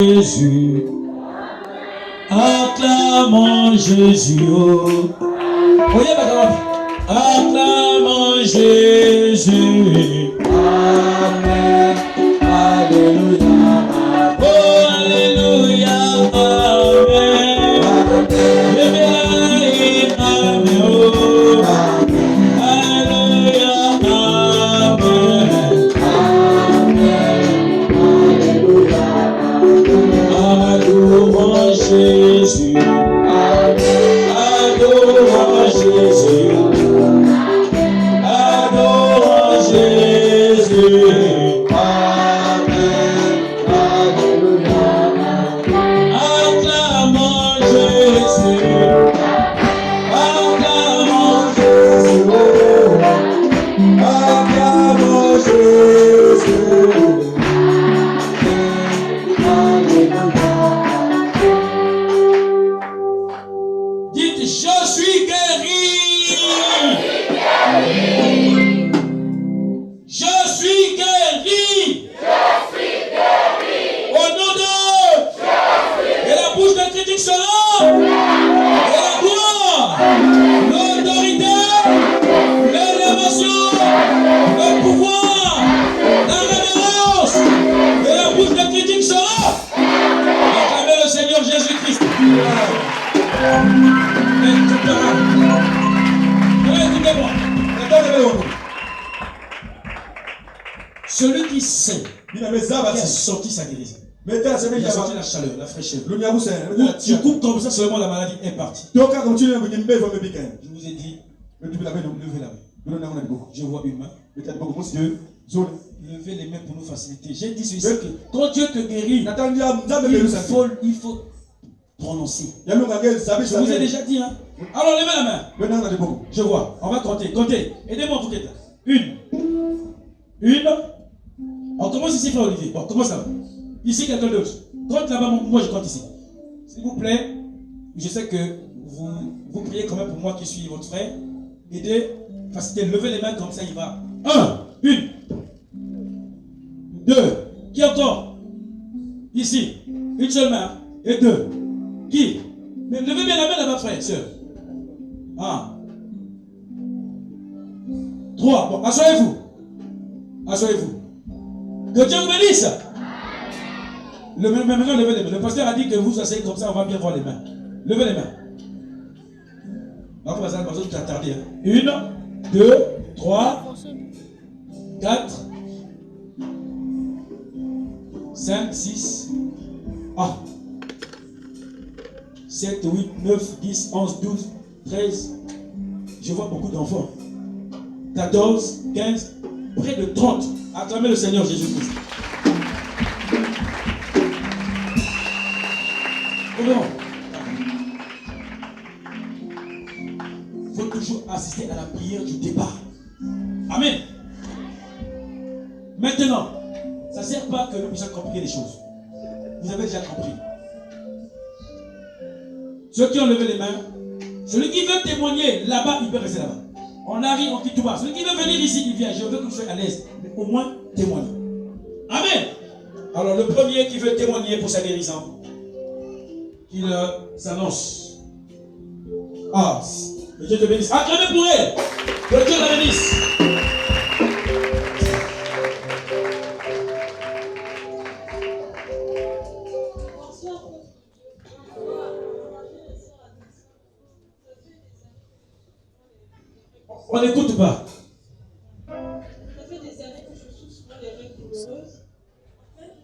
Jésus, acclamons Jésus, voyez ma camarade, acclamons Jésus, Amen, Alléluia, oh Alléluia, Amen, Amen, Amen, oh, Alléluia, Amen, adorons Jésus, adorons Jésus, adorons Jésus, Amen, Alléluia, acclamons Jésus, acclamons Jésus, acclamons Jésus. Dites, je suis guéri. Je suis guéri. Au nom de et la bouche d'un critique sera et la gloire, l'autorité, l'élévation, le pouvoir, la révérence et la bouche d'un critique sera acclamez le Seigneur Jésus-Christ. Écoutez-moi. Celui qui sait, qui a senti sa guérison, il a senti la chaleur, la fraîcheur. Tu coupes comme ça, seulement la maladie est partie. Je vous ai dit, levez la main. Je vois une main. Levez les mains pour nous faciliter. J'ai dit ceci, que quand Dieu te guérit, il faut prononcer. Je vous ai déjà dit, hein. Alors levez la main. Je vois. On va compter. Comptez. Aidez-moi, vous qui êtes là. Une. On commence ici, frère Olivier. Bon, commence là-bas. Ici, quelqu'un d'autre. Compte là-bas, moi je compte ici. S'il vous plaît, je sais que vous priez quand même pour moi qui suis votre frère. Aidez, facilitez, levez les mains comme ça, il va. Une. Deux. Qui encore? Ici. Une seule main. Et deux. Qui? Mais levez bien la main là-bas, frère, sœur. 3. Bon, asseyez-vous. Asseyez-vous. Que Dieu vous bénisse. Maintenant, levez les mains. Le pasteur a dit que vous asseyez comme ça, on va bien voir les mains. Levez les mains. Donc, ça va pas t'attarder. 1, 2, 3, 4, 5, 6, 7, 8, 9, 10, 11, 12, 13. Je vois beaucoup d'enfants. 14, 15, près de 30. Acclamez le Seigneur Jésus-Christ. Comment? Il faut toujours assister à la prière du départ. Amen. Maintenant, ça ne sert pas que nous puissions compliquer les choses. Vous avez déjà compris. Ceux qui ont levé les mains, celui qui veut témoigner là-bas, il peut rester là-bas. On arrive, on quitte tout bas. Celui qui veut venir ici, il vient. Je veux que vous soyez à l'aise. Mais au moins, témoignez. Amen. Alors, le premier qui veut témoigner pour sa guérison, qu'il s'annonce. Que Dieu te bénisse. Acclamez pour elle. Que Dieu la bénisse. On n'écoute pas. Ça fait des années que je souffre souvent des règles douloureuses.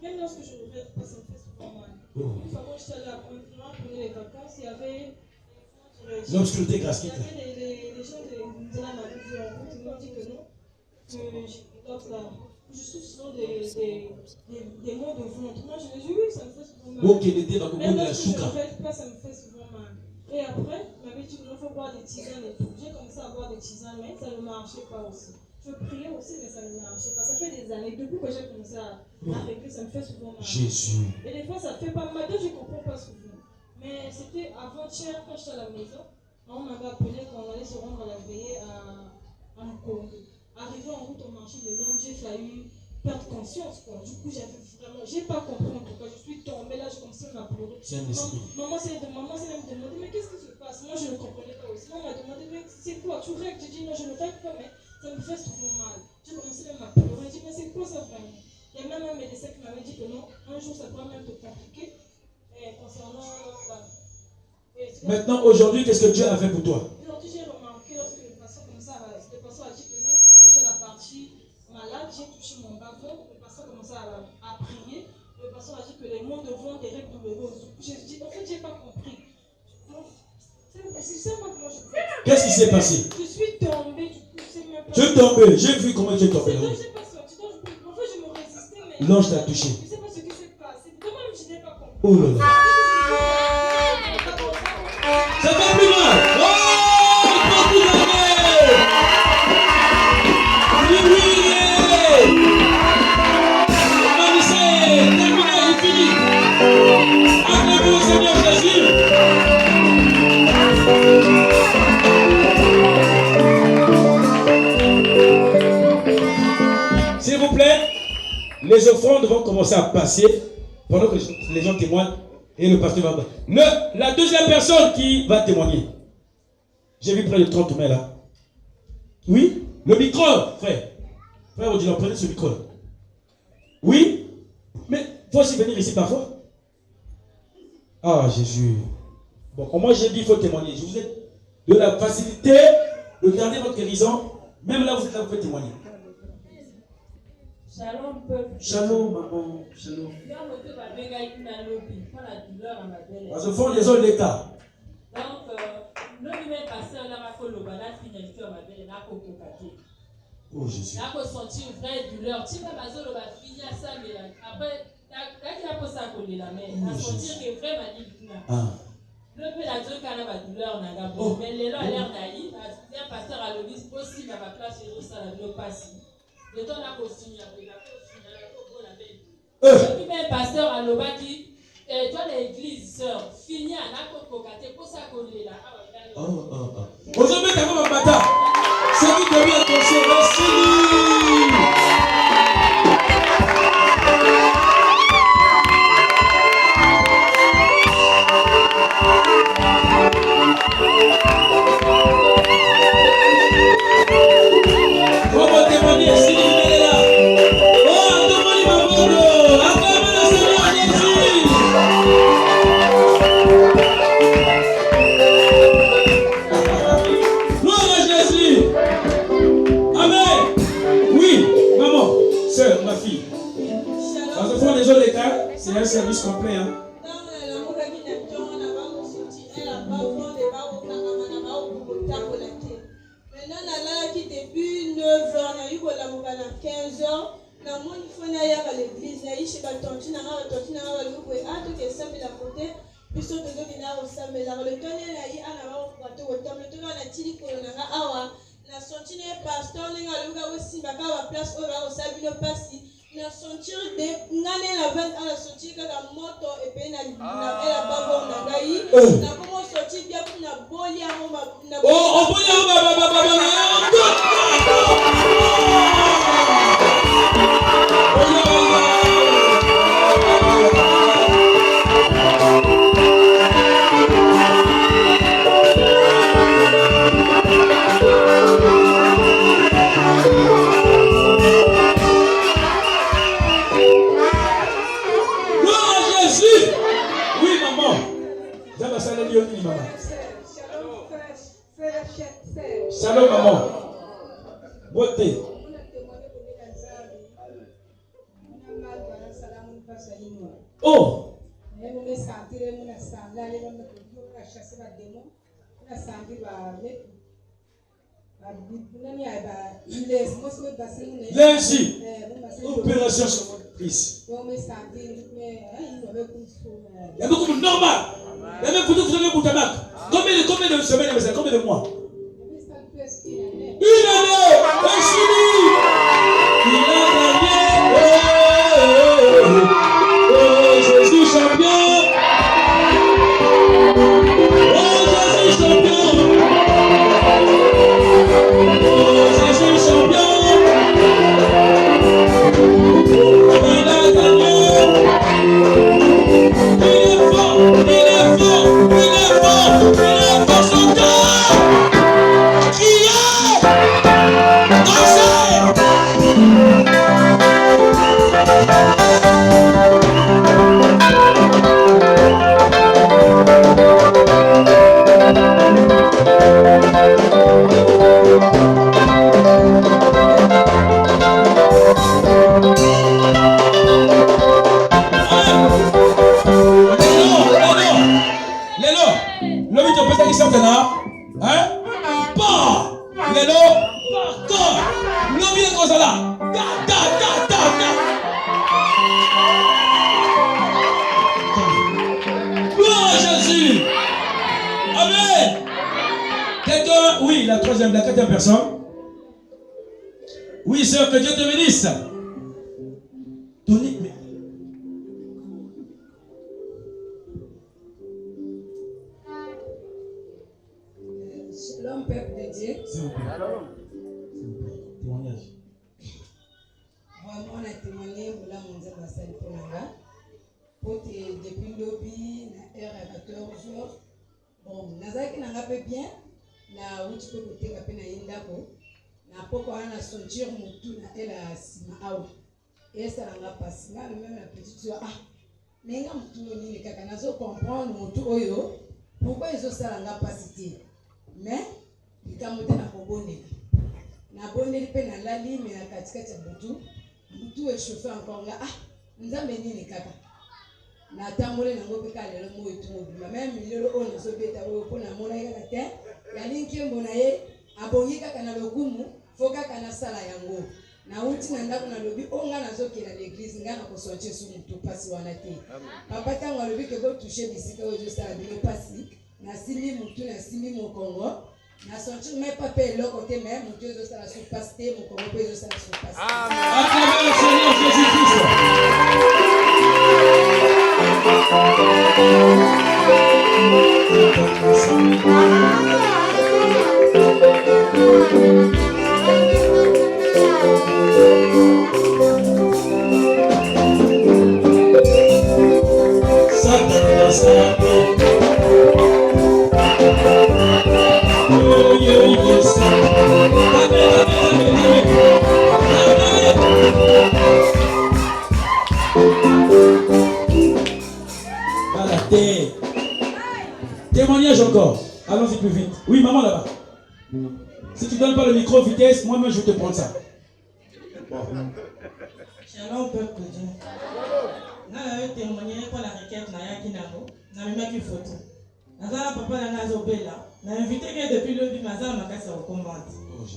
Même lorsque je ne rêve pas, ça me fait souvent mal. Une fois quand j'étais allée à Pointe-Noire pour les vacances, il y avait l'obscurité grasquette. Il y avait les gens de la maladie en route, ils m'ont dit que non. Je souffre souvent des maux de ventre. Moi, je me dis oui, ça me fait souvent mal. Même lorsque je ne rêve pas, ça me fait souvent mal. Et après, il m'avait dit qu'il faut boire des tisanes et tout. J'ai commencé à boire des tisanes, mais ça ne marchait pas aussi. Je priais aussi, mais ça ne marchait pas. Ça fait des années. Depuis que j'ai commencé à régler, ça me fait souvent mal. Jésus. Et des fois, ça fait pas mal. Je ne comprends pas souvent. Mais c'était avant-hier, quand j'étais à la maison. On m'avait appelé qu'on allait se rendre à la veillée à Nkongo. Arrivé en route au marché de Londres, j'ai failli perdre conscience. Quoi. Du coup, j'ai pas compris en tout cas. Je suis tombée là, je C'est un esprit. Maman s'est me demandé, mais qu'est-ce qui se passe? Moi, je ne comprenais pas aussi. Maman m'a demandé, mais c'est quoi? Tu règles? J'ai dit, non, je ne règle pas, mais ça me fait souvent mal. J'ai commencé même à pleurer. J'ai dit, mais c'est quoi ça vraiment? Il y a même un médecin qui m'avait dit que non, un jour, ça pourra même te compliquer. Concernant. Maintenant, aujourd'hui, qu'est-ce que Dieu a fait pour toi? Aujourd'hui, j'ai remarqué lorsque le pasteur a dit que non, il faut toucher la partie malade. J'ai touché mon bas-ventre. Le pasteur a commencé à prier. Le pasteur a dit que les mots de ventre, des règles douloureuses. J'ai dit, en fait, je n'ai pas compris. C'est moi comment je fais. Qu'est-ce qui s'est passé? Je suis tombée, du coup, je sais même pas. Tu es tombé, j'ai vu comment tu es tombé. Je n'ai pas sorti. En fait, je me résistais, mais. L'ange t'a touché. Je ne sais pas ce qui s'est passé. Moi-même, je n'ai pas compris. Oh là là. Ça fait plus mal. Oh, il faut tout donner. Oui. C'est terminé, il finit. Acclamez le Seigneur Jésus. S'il vous plaît, les offrandes vont commencer à passer pendant que les gens témoignent et le pasteur va. La deuxième personne qui va témoigner. J'ai vu près de 30 mains là. Oui, le micro, frère. Frère Odilon, prenez ce micro là. Oui, mais il faut aussi venir ici parfois. Ah Jésus. Bon, comment j'ai dit, il faut témoigner. Je vous ai de la facilité de garder votre guérison. Même là, vous êtes là, vous pouvez témoigner. Shalom peuple. Shalom maman. Shalom. Parce que font les autres l'État. Donc, nous même passé là ma colobana finalité ma belle na ko kokate. Oh Jésus. Na ko sentir une vraie douleur. Tu vas bazolo ba finir ça mais après quand il a posé ça coller la main, à sentir que vraiment il là. Ah. Le peu la Dieu kana ba douleur na gabo. Mais les là l'air naïf, un pasteur à l'obis possible à ma place et ça la le passe. De ton a ko signer la ko bon la belle. Et puis même pasteur à l'obaki toi l'église sœur fini à na ko kokate pour ça coller là. Aujourd'hui, tu as un bâtard. C'est qui devient attention. Merci. Comment témoigner si il est là? Oh, témoigne ma bonne. Acclamez le Seigneur Jésus. Ma fille. Parce que pour les autres cas, c'est un service complet. Hein? Maintenant, qui depuis 9 ans, il y a 15 ans, il faut aller à l'église, il y a chez Batonti, il y a la sentir pasteur n'enga osimba ka place oyo ba osabino pasi na sentir de ngane la vente à la sentir ka moto et pe na ela babo na ngai na comment sortir bien pour na bolia na oh on bolia Shalom maman. Beauté. Oh. Lundi. Opération sur votre fils. Il y a beaucoup de normal. Il y a même pour vous avez Boutamak. Combien de semaines, mais c'est combien de mois? Une année. Il a gagné. Oh Jésus champion. Oh Jésus champion. Oh Jésus champion. Il a gagné. Il est fort. Oui, la troisième, la quatrième personne. Oui, sœur, que Dieu te bénisse. Donnez. Shalom, peuple de Dieu. Témoignage. Vraiment, on a témoigné pour la mondiale de la salle pour l'anga. Depuis le lobby, na heure à 14 jours. Bon, nazaki nanga peu bien. Na où tu peux côté la peine à Indako. Na poko ana sentir mutu na elle a sima awa. Et ça nanga passe. Na même la petite soeur ah. Nenga mutu ni kaka nazo comprendre mutu oyo. Pourquoi ils ont ça nanga pasité? Mais likamote na kobonela. Na boneli pe na lali mais na katikati ya butu échauffé encore là ah nzambe nini kaka na tamole na ngope ka lelo mo etumo bima même lelo on so beta o pona mona kaka te ya linki mbona ye abongi kaka na lokumu fo kaka na sala yango na uti na ndako na lobi onga na zokela l'église ngana ko sortir sur mutu pasi wana te papa tango lobi ke go toucher bisika o zo sala bino pasi na sili mutu na sili mokongo. Na sorti même pas payer le côté même, mon Dieu, ça la surpasse, mon corps peut ça la surpasse. Acclamez le Seigneur Jésus-Christ. Témoignage encore. Allons-y plus vite. Oui, maman là-bas. Si tu ne donnes pas le micro vitesse, moi-même je vais te prendre ça. Shalom, peuple de Dieu. Je vais témoigner pour la requête de Kinamo. Je vais mettre une photo. Nazala papa na nazobela. Na invité que depuis le début Nazala makasa au combat.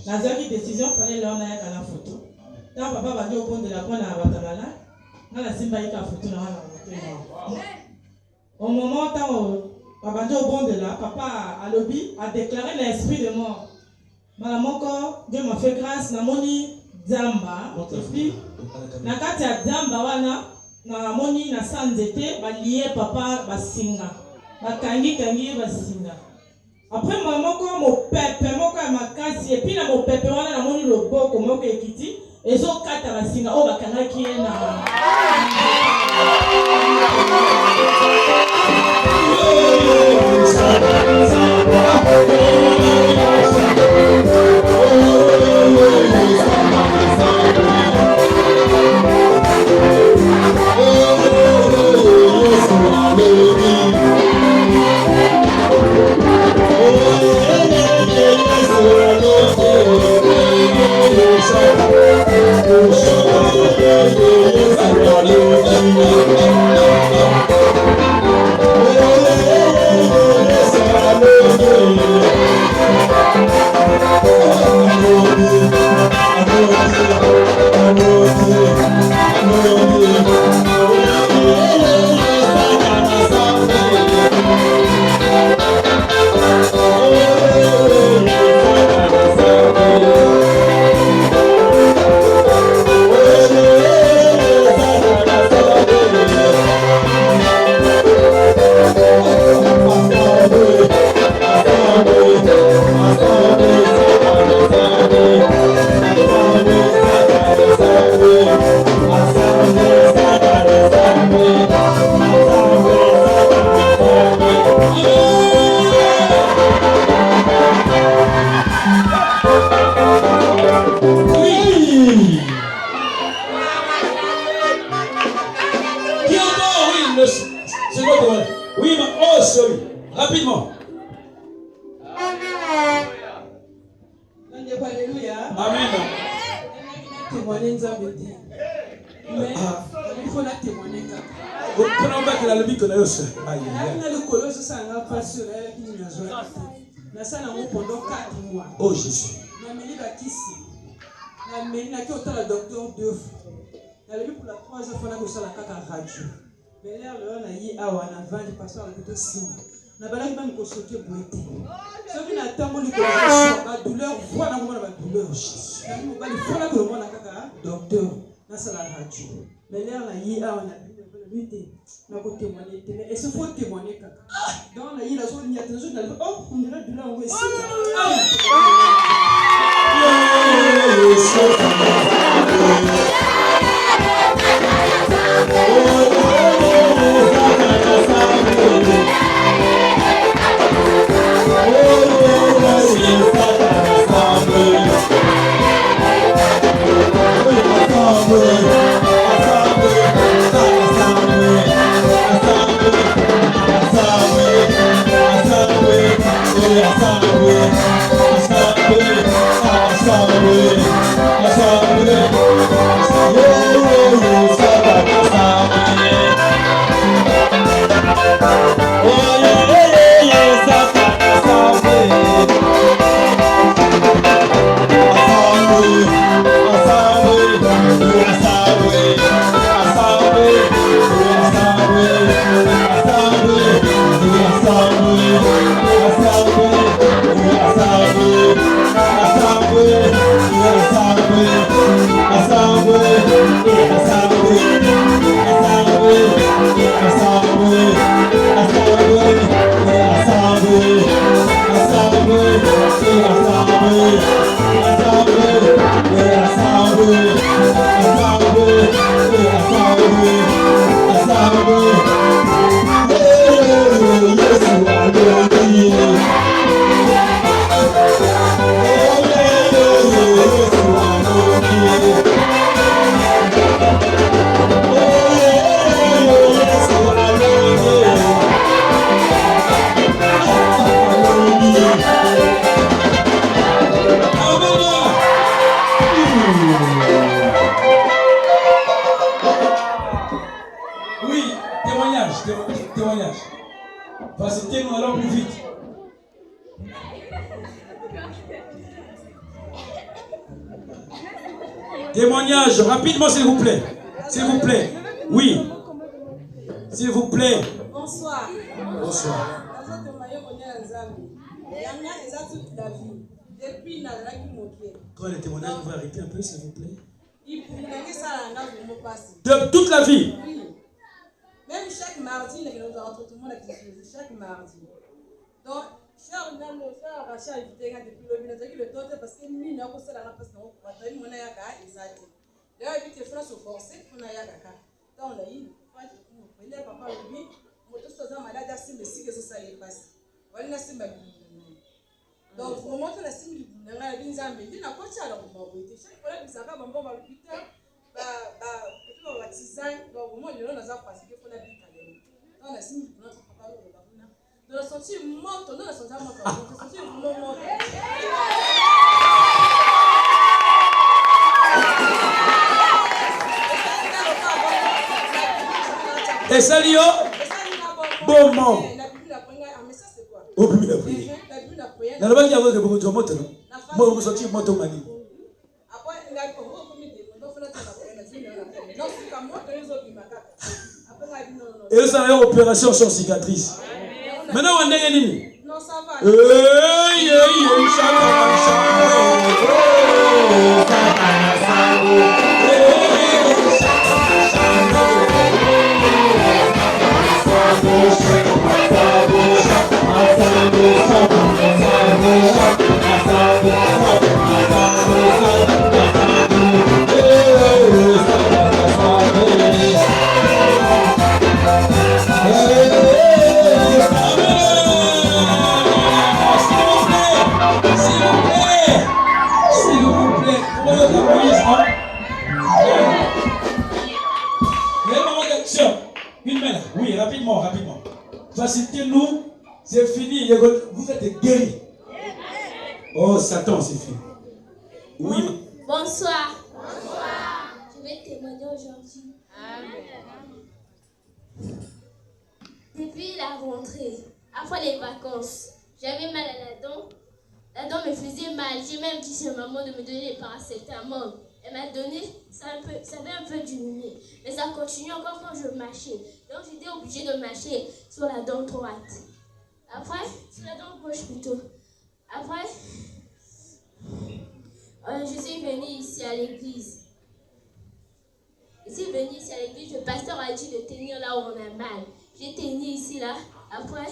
Nazala qui décision fallait leur na yaka na photo. Tant papa va dire au pont de la pointe à Batamala. Na la simba yaka photo na wana moto. Au moment tant papa dit au pont de là, papa à lobby a déclaré l'esprit de mort. Madame encore Dieu m'a fait grâce na moni Zamba. Et puis na kati ya Zamba wana na moni na sanzete ba lié papa basinga. Bakangi basinga. Après maman ko mo pepe moko ya makasi et puis na mo pepe wana na moni loboko moko ekiti ezo kata basinga o bakangaki na Rapidement. Amen. témoigner Nzambe te. Mais il faut la témoigner kaka. Kuna mbaki la lobby kuna yose. Aïe. Na le colosse ça n'a pas sur la qui nous a joué. Na ça na pendant 4 mois. Oh Jésus. Na meli ba kisi. Na meli na ki otala docteur 2 fois. Na lebi pour la 3e fois na ko sala kaka radio. Mais là le na yi awa na vendre pasteur le plutôt sim. na balaki même consulter boité. Soki na tamboli ko ba douleur voix na ko na ba douleur. Na ba li fona ko mona kaka docteur na sala radio. Mais l'air na yi a on a lutter na ko témoigner et ce faut témoigner kaka. Dans la yi la zone ni attention na oh on dirait douleur on ici. Facilitez-nous, allons plus vite. Témoignage, rapidement s'il vous plaît. S'il vous plaît. Oui. S'il vous plaît. Bonsoir. Bonsoir. Quand les témoignages vont arrêter un peu, s'il vous plaît. De toute la vie. Même chaque mardi, nous avons tout le monde chaque mardi. Donc, cher Nano, cher Rachel, depuis le temps, parce que nous n'avons pas la place, nous avons d'ailleurs, il était France forcé, on a yaka. Donc, on a eu, papa, lui, on a tous malade à sim, si que ça y passe. On a sim. Donc, au moment où on a sim, on a bien zambé, on a pas de chaleur, on a été chaque fois que ça va, on va le putain. Donc, au moment où on a passé, il faut la vie. On a sim, notre papa, on a senti mort, on a senti mort, on a senti mort. Et salut, bon mot. Au plus la prière. Dans le bac, il y a beaucoup de motos. Moi, vous sortez moto mani. Et ça a une opération sur cicatrice. Maintenant, on est ennemi. Non, ça va. Oui, rapidement. Facilitez-nous, c'est fini. Vous êtes guéris. Oh, Satan, c'est fini. Oui. Bonsoir. Je vais témoigner aujourd'hui. Depuis la rentrée, après les vacances, j'avais mal à la dent. La dent me faisait mal. J'ai même dit à maman de me donner des paracétamol. Elle m'a donné, ça avait un peu diminué. Mais ça continue encore quand je marchais. Donc j'étais obligée de marcher sur la dent droite. Après, sur la dent gauche plutôt. Après, je suis venue ici à l'église. Je suis venue ici à l'église, le pasteur a dit de tenir là où on a mal. J'ai tenu ici là. Après,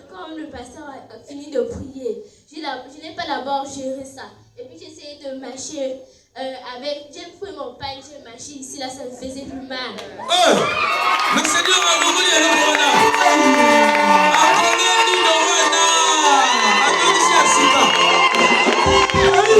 comme le pasteur a fini de prier, je n'ai pas d'abord géré ça. Et puis j'ai essayé de marcher j'ai pris mon pain, j'ai marché ici là, ça me faisait plus mal. Le Seigneur a reconnu le Rwanda. Apprenez-nous le Rwanda. Applaudissez à Sika. Oh,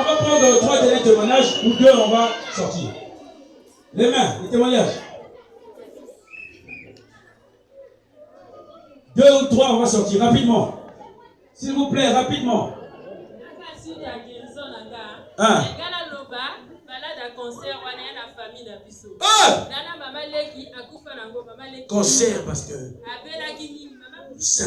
on va prendre 3 derniers témoignages, ou 2, on va sortir. Les mains, les témoignages. 2 ou 3, on va sortir rapidement. S'il vous plaît, rapidement. Ah. Concert, parce que ça.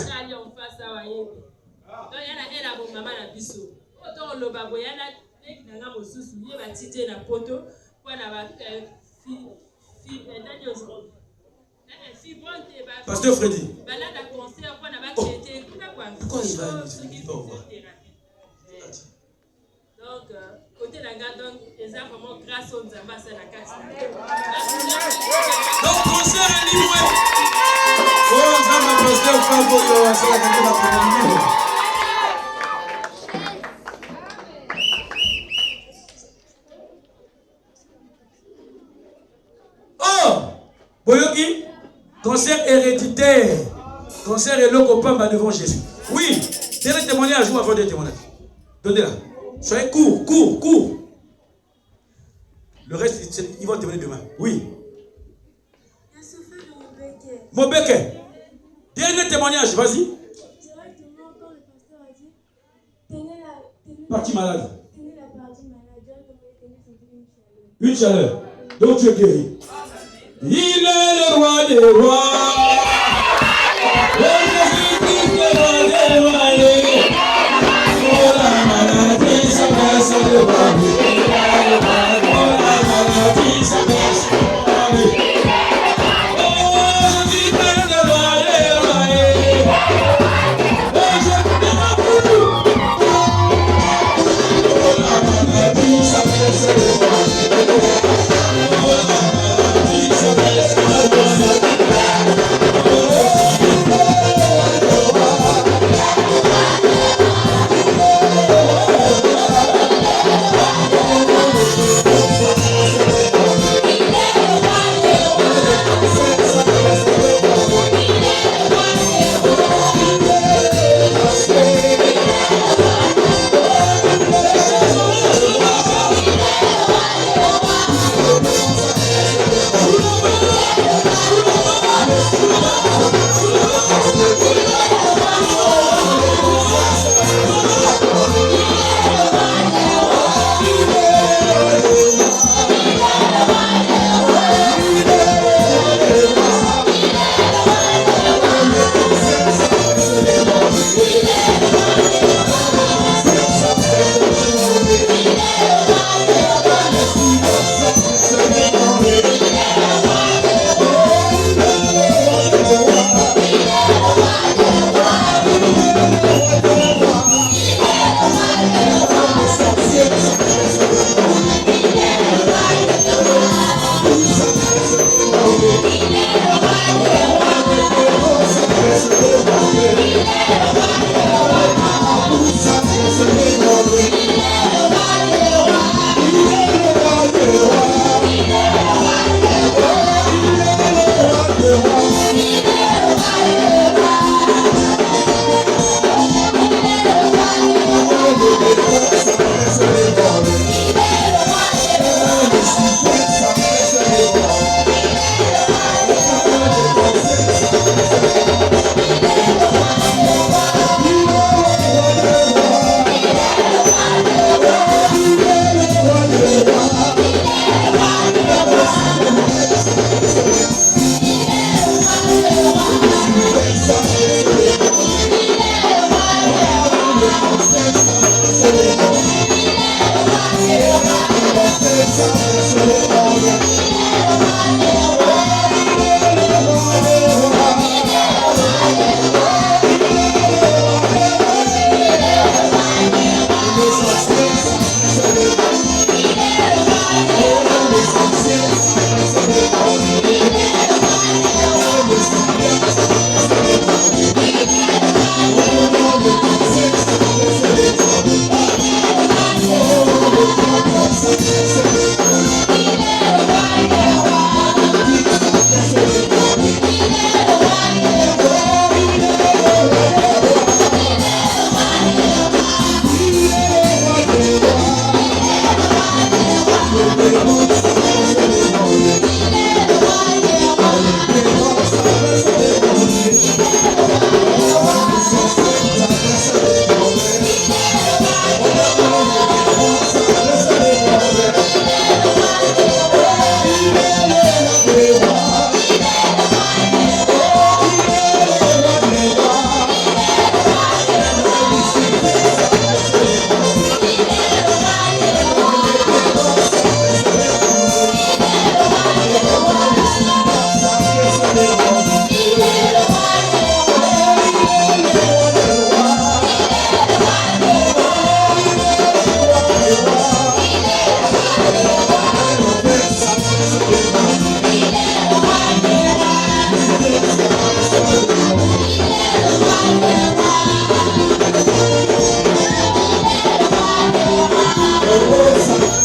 Pasteur Freddy. Oh. Pourquoi il va donc, côté la gare, donc, les gens vraiment grâce aux ambassadeurs à la carte. Donc, concert est livré. Oh, ça m'a posté au campo, c'est la carte de la première. Oh, Boyoki, concert héréditaire. Concert et l'eau pamba devant Jésus. Oui, dernier témoignage ou avant des témoignages. Donnez-la. Soyez court. Le reste, ils vont témoigner demain. Oui. Mobeke. Dernier témoignage, vas-y. Directement, quand le pasteur a dit, tenez la Partie malade. Tenez la partie malade. Une chaleur. Donc tu es guéri. Il est le roi des rois. Jésus-Christ, le roi des rois. Oh la maladie, ça baisse le roi. Oh la maladie, ça baisse le roi. Oh Jésus-Christ, le roi des rois. Oh Jésus-Christ, oh la maladie, ça baisse le roi.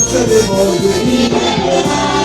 c'est le monde qui m'aimera.